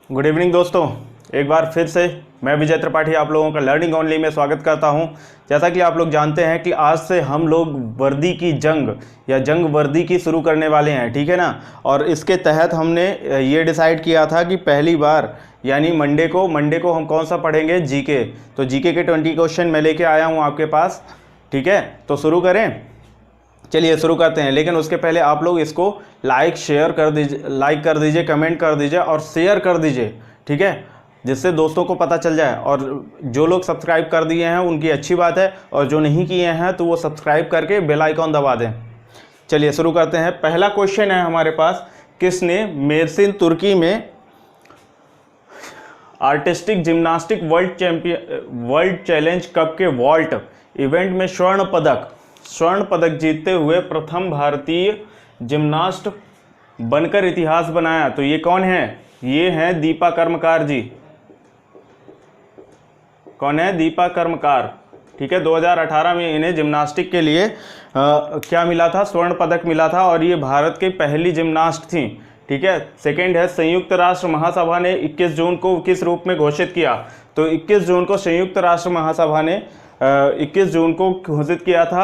Good evening दोस्तों, एक बार फिर से मैं विजय त्रिपाठी आप लोगों का लर्निंग ओनली में स्वागत करता हूं। जैसा कि आप लोग जानते हैं कि आज से हम लोग वर्दी की जंग या जंग वर्दी की शुरू करने वाले हैं, ठीक है ना। और इसके तहत हमने ये डिसाइड किया था कि पहली बार यानी मंडे को हम कौन सा पढ़ेंगे, जीके। तो जीके के 20 क्वेश्चन मैं लेके आया हूँ आपके पास, ठीक है। तो शुरू करें, चलिए शुरू करते हैं। लेकिन उसके पहले आप लोग इसको लाइक कर दीजिए, कमेंट कर दीजिए और शेयर कर दीजिए, ठीक है, जिससे दोस्तों को पता चल जाए। और जो लोग सब्सक्राइब कर दिए हैं उनकी अच्छी बात है, और जो नहीं किए हैं तो वो सब्सक्राइब करके बेल आइकॉन दबा दें। चलिए शुरू करते हैं। पहला क्वेश्चन है हमारे पास, किसने मेरसिन तुर्की में artistic gymnastic world challenge cup के वॉल्ट इवेंट में स्वर्ण पदक जीतते हुए प्रथम भारतीय जिम्नास्ट बनकर इतिहास बनाया? तो ये कौन है? ये हैं दीपा कर्मकार जी। कौन है? दीपा कर्मकार, ठीक है। 2018 में इन्हें जिम्नास्टिक के लिए क्या मिला था? स्वर्ण पदक मिला था, और ये भारत की पहली जिम्नास्ट थी, ठीक है। सेकंड है, संयुक्त राष्ट्र महासभा ने 21 जून को किस रूप में घोषित किया? तो 21 जून को संयुक्त राष्ट्र महासभा ने 21 जून को घोषित किया था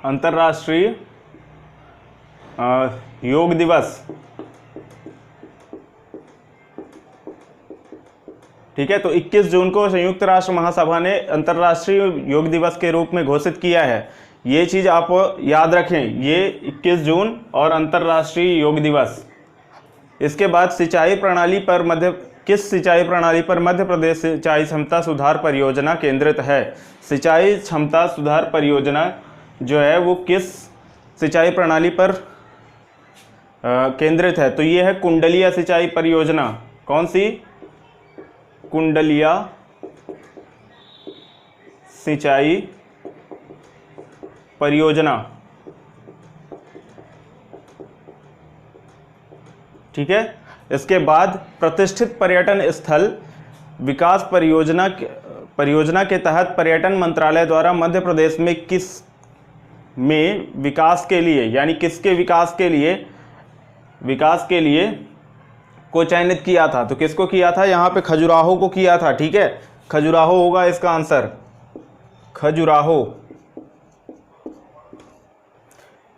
अंतर्राष्ट्रीय योग दिवस, ठीक है। तो 21 जून को संयुक्त राष्ट्र महासभा ने अंतर्राष्ट्रीय योग दिवस के रूप में घोषित किया है। ये चीज आप याद रखें, ये 21 जून और अंतर्राष्ट्रीय योग दिवस। इसके बाद किस सिंचाई प्रणाली पर मध्य प्रदेश सिंचाई क्षमता सुधार परियोजना केंद्रित है? सिंचाई क्षमता सुधार परियोजना जो है वो किस सिंचाई प्रणाली पर केंद्रित है? तो ये है कुंडलिया सिंचाई परियोजना। कौन सी? कुंडलिया सिंचाई परियोजना, ठीक है। इसके बाद प्रतिष्ठित पर्यटन स्थल विकास परियोजना के तहत पर्यटन मंत्रालय द्वारा मध्य प्रदेश में विकास के लिए, यानी किसके विकास के लिए को चयनित किया था? तो किसको किया था? यहाँ पे खजुराहो को किया था, ठीक है। खजुराहो होगा इसका आंसर, खजुराहो।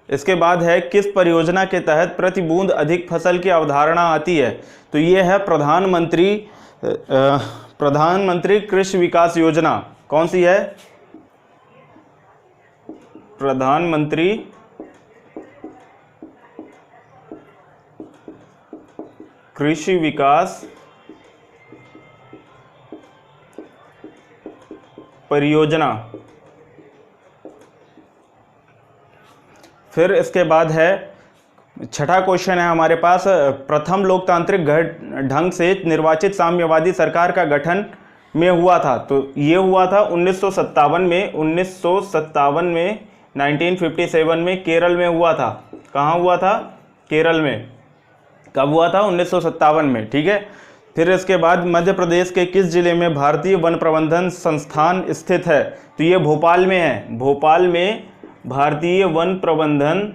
इसके बाद है, किस परियोजना के तहत प्रति बूंद अधिक फसल की अवधारणा आती है? तो ये है प्रधानमंत्री कृषि विकास योजना। कौन सी है? प्रधानमंत्री कृषि विकास परियोजना। फिर इसके बाद है, छठा क्वेश्चन है हमारे पास, प्रथम लोकतांत्रिक ढंग से निर्वाचित साम्यवादी सरकार का गठन में हुआ था? तो ये हुआ था 1957 में 1957 में केरल में हुआ था। कहाँ हुआ था? केरल में। कब हुआ था? 1957 में, ठीक है। फिर इसके बाद, मध्य प्रदेश के किस जिले में भारतीय वन प्रबंधन संस्थान स्थित है? तो ये भोपाल में है। भोपाल में भारतीय वन प्रबंधन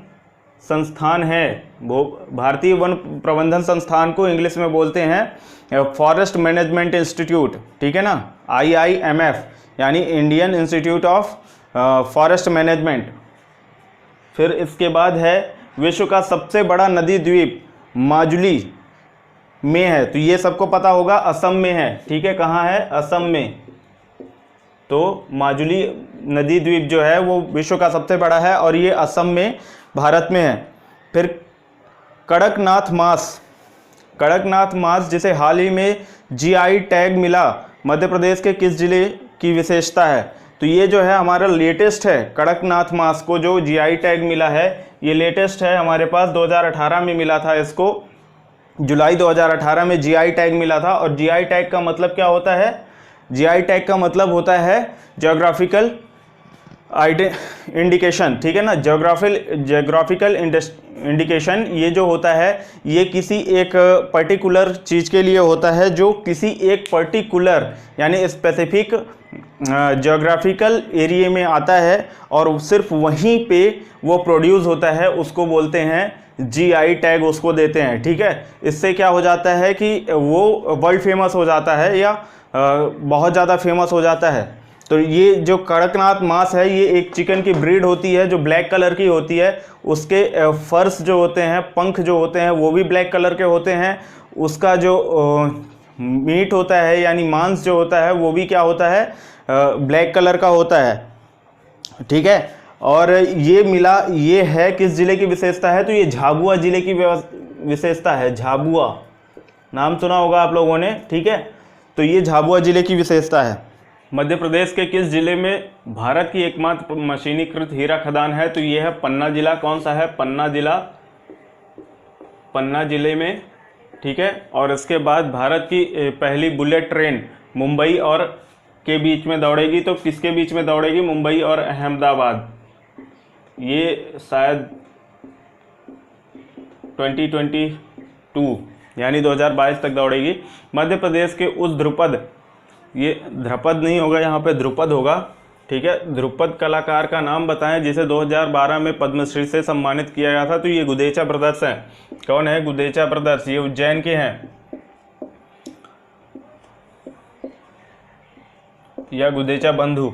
संस्थान है। भारतीय वन प्रबंधन संस्थान को इंग्लिश में बोलते हैं फॉरेस्ट मैनेजमेंट इंस्टीट्यूट, ठीक है ना, IIMF, यानी Indian institute of forest management. फिर इसके बाद है, विश्व का सबसे बड़ा नदी द्वीप माजुली में है? तो ये सबको पता होगा, असम में है, ठीक है। कहाँ है? असम में। तो माजुली नदी द्वीप जो है वो विश्व का सबसे बड़ा है, और ये असम में, भारत में है। फिर कड़कनाथ मांस जिसे हाल ही में GI टैग मिला, मध्य प्रदेश के किस जिले की विशेषता है? तो ये जो है हमारा लेटेस्ट है, कड़कनाथ मांस को जो GI टैग मिला है, ये लेटेस्ट है हमारे पास। 2018 में मिला था इसको, जुलाई 2018 में GI टैग मिला था। और GI टैग का मतलब क्या होता है? GI टैग का मतलब होता है ज्योग्राफिकल इंडिकेशन, ठीक है ना। ज्योग्राफिकल इंडिकेशन ये जो होता है, ये किसी एक पर्टिकुलर चीज़ के लिए होता है, जो किसी एक पर्टिकुलर यानी स्पेसिफिक ज्योग्राफिकल एरिया में आता है और सिर्फ वहीं पे वो प्रोड्यूस होता है, उसको बोलते हैं जीआई टैग, उसको देते हैं। ठीक है, इससे क्या हो जाता है कि वो वर्ल्ड फेमस हो जाता है या बहुत ज़्यादा फेमस हो जाता है। तो ये जो कड़कनाथ मांस है, ये एक चिकन की ब्रीड होती है जो ब्लैक कलर की होती है। उसके फर्स जो होते हैं, पंख जो होते हैं, वो भी ब्लैक कलर के होते हैं। उसका जो मीट होता है यानी मांस जो होता है वो भी क्या होता है, ब्लैक कलर का होता है। ठीक है, और ये है किस ज़िले की विशेषता है, तो ये झाबुआ ज़िले की विशेषता है। झाबुआ नाम सुना होगा आप लोगों ने। ठीक है, तो ये झाबुआ ज़िले की विशेषता है। मध्य प्रदेश के किस ज़िले में भारत की एकमात्र मशीनीकृत हीरा खदान है, तो ये है पन्ना ज़िला। कौन सा है, पन्ना ज़िला, पन्ना ज़िले में। ठीक है, और इसके बाद भारत की पहली बुलेट ट्रेन मुंबई और के बीच में दौड़ेगी, तो किसके बीच में दौड़ेगी, मुंबई और अहमदाबाद। ये शायद 2022 यानी 2022 तक दौड़ेगी। मध्य प्रदेश के उस ध्रुपद, ये ध्रुपद नहीं होगा, यहाँ पे ध्रुपद होगा। ठीक है, ध्रुपद कलाकार का नाम बताएं जिसे 2012 में पद्मश्री से सम्मानित किया गया था, तो ये गुदेचा ब्रदर्स हैं। कौन है, गुदेचा ब्रदर्स, ये उज्जैन के हैं, या गुदेचा बंधु।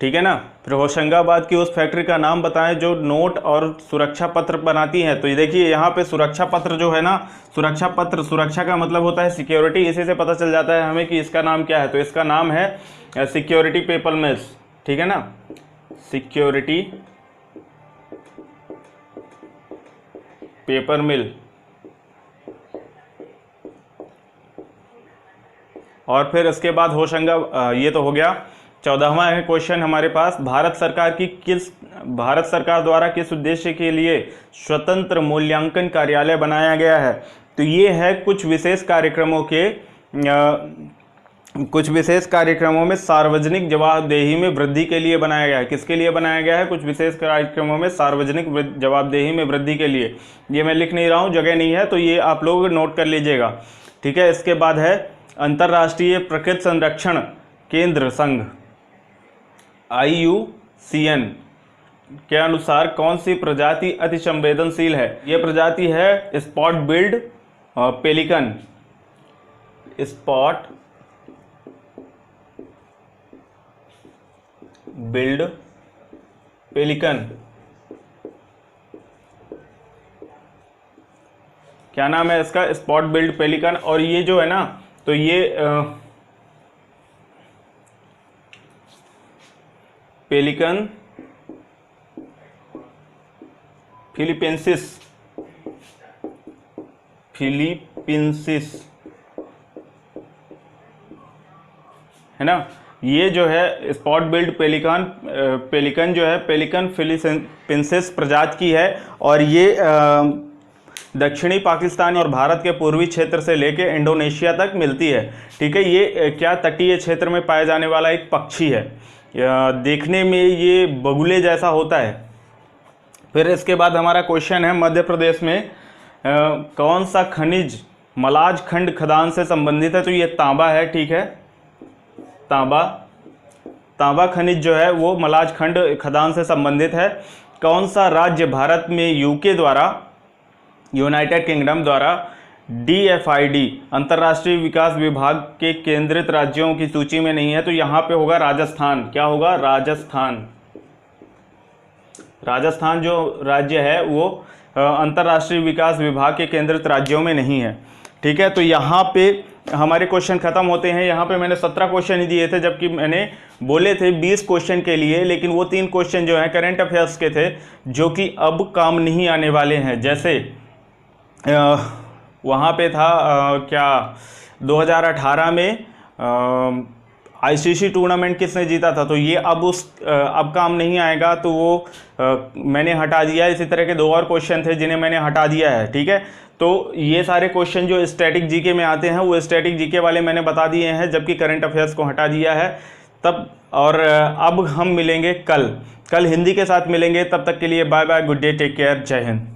ठीक है ना। फिर होशंगाबाद की उस फैक्ट्री का नाम बताएं जो नोट और सुरक्षा पत्र बनाती है, तो ये देखिए यहाँ पे सुरक्षा पत्र जो है ना, सुरक्षा पत्र, सुरक्षा का मतलब होता है सिक्योरिटी, इसी से पता चल जाता है हमें कि इसका नाम क्या है, तो इसका नाम है सिक्योरिटी पेपर मिल्स। ठीक है ना, सिक्योरिटी पेपर मिल। और फिर इसके बाद ये तो हो गया। 14वां है क्वेश्चन हमारे पास, भारत सरकार द्वारा किस उद्देश्य के लिए स्वतंत्र मूल्यांकन कार्यालय बनाया गया है, तो ये है कुछ विशेष कार्यक्रमों में सार्वजनिक जवाबदेही में वृद्धि के लिए बनाया गया है। किसके लिए बनाया गया है, कुछ विशेष कार्यक्रमों में सार्वजनिक जवाबदेही में वृद्धि के लिए। ये मैं लिख नहीं रहा हूँ, जगह नहीं है, तो ये आप लोग नोट कर लीजिएगा। ठीक है, इसके बाद है अंतर्राष्ट्रीय प्रकृति संरक्षण केंद्र संघ IUCN के अनुसार कौन सी प्रजाति अति संवेदनशील है, यह प्रजाति है spot billed pelican. Spot billed pelican, क्या नाम है इसका, स्पॉट बिल्ड पेलिकन। और ये जो है ना, तो ये पेलिकन फिलीपींसिस है ना। ये जो है स्पॉट बिल्ड पेलिकन जो है पेलिकन फिलीपींसिस प्रजाति की है, और ये दक्षिणी पाकिस्तान और भारत के पूर्वी क्षेत्र से लेकर इंडोनेशिया तक मिलती है। ठीक है, ये क्या तटीय क्षेत्र में पाया जाने वाला एक पक्षी है, देखने में ये बगुले जैसा होता है। फिर इसके बाद हमारा क्वेश्चन है, मध्य प्रदेश में कौन सा खनिज मलाज खंड खदान से संबंधित है, तो ये तांबा है। ठीक है, तांबा खनिज जो है वो मलाज खंड खदान से संबंधित है। कौन सा राज्य भारत में यूके द्वारा, यूनाइटेड किंगडम द्वारा DFID अंतर्राष्ट्रीय विकास विभाग के केंद्रित राज्यों की सूची में नहीं है, तो यहाँ पे होगा राजस्थान। क्या होगा, राजस्थान जो राज्य है वो अंतर्राष्ट्रीय विकास विभाग के केंद्रित राज्यों में नहीं है। ठीक है, तो यहाँ पे हमारे क्वेश्चन खत्म होते हैं। यहाँ पे मैंने 17 क्वेश्चन ही दिए थे, जबकि मैंने बोले थे 20 क्वेश्चन के लिए, लेकिन वो 3 क्वेश्चन जो हैं करंट अफेयर्स के थे, जो कि अब काम नहीं आने वाले हैं। जैसे वहाँ पे था क्या 2018 में ICC टूर्नामेंट किसने जीता था, तो ये अब काम नहीं आएगा, तो वो मैंने हटा दिया। इसी तरह के 2 और क्वेश्चन थे जिन्हें मैंने हटा दिया है। ठीक है, तो ये सारे क्वेश्चन जो स्टैटिक जीके में आते हैं वो स्टैटिक जीके वाले मैंने बता दिए हैं, जबकि करंट अफेयर्स को हटा दिया है तब। और अब हम मिलेंगे कल हिंदी के साथ मिलेंगे। तब तक के लिए bye bye, good day, take care, जय हिंद।